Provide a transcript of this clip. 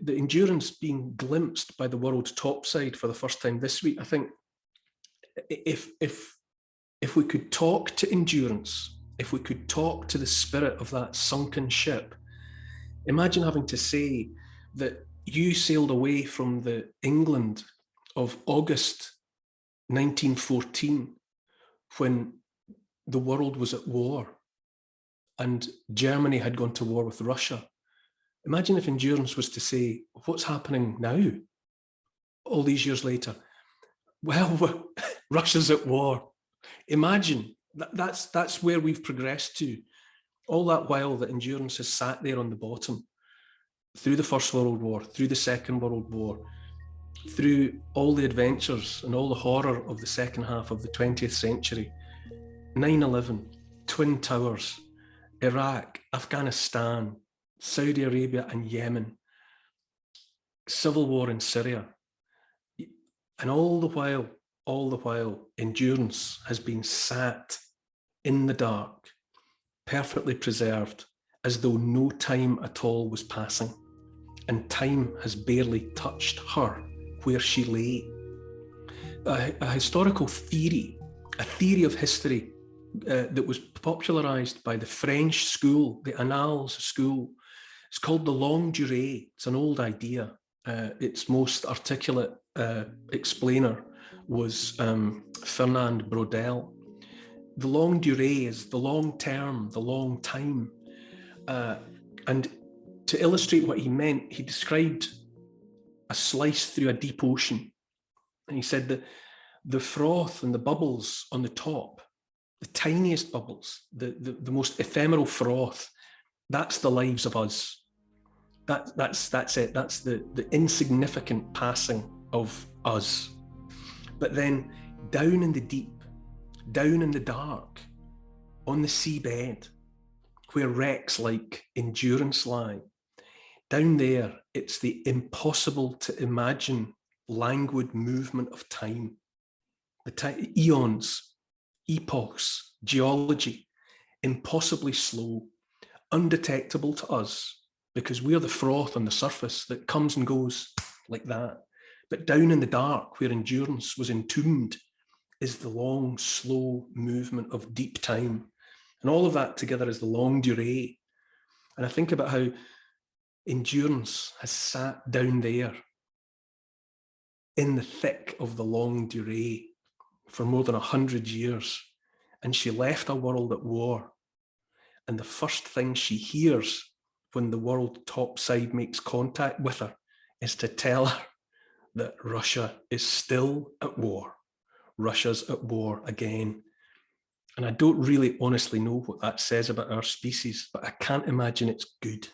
the endurance being glimpsed by the world topside for the first time this week, I think if we could talk to endurance, if we could talk to the spirit of that sunken ship, imagine having to say that you sailed away from the England of August 1914 when the world was at war and Germany had gone to war with Russia. Imagine if endurance was to say, what's happening now, all these years later? Well, Russia's at war. Imagine, that's where we've progressed to. All that while that endurance has sat there on the bottom, through the First World War, through the Second World War, through all the adventures and all the horror of the second half of the 20th century, 9/11, Twin Towers, Iraq, Afghanistan, Saudi Arabia and Yemen, civil war in Syria. And all the while, endurance has been sat in the dark, perfectly preserved, as though no time at all was passing, and time has barely touched her where she lay. A historical theory, a theory of history that was popularized by the French school, the Annales school. It's called the longue durée. It's an old idea. Its most articulate explainer was Fernand Braudel. The longue durée is the long term, the long time. And to illustrate what he meant, he described a slice through a deep ocean. And he said that the froth and the bubbles on the top, the tiniest bubbles, the most ephemeral froth, that's the lives of us. That's it. That's the insignificant passing of us. But then down in the deep, down in the dark, on the seabed, where wrecks like endurance lie, down there, it's the impossible to imagine languid movement of time. Eons, epochs, geology, impossibly slow, undetectable to us, because we're the froth on the surface that comes and goes like that. But down in the dark, where endurance was entombed, is the long, slow movement of deep time. And all of that together is the longue durée. And I think about how endurance has sat down there in the thick of the longue durée for more than 100 years. And she left a world at war. And the first thing she hears when the world topside makes contact with her is to tell her that Russia is still at war. Russia's at war again. And I don't really honestly know what that says about our species, but I can't imagine it's good.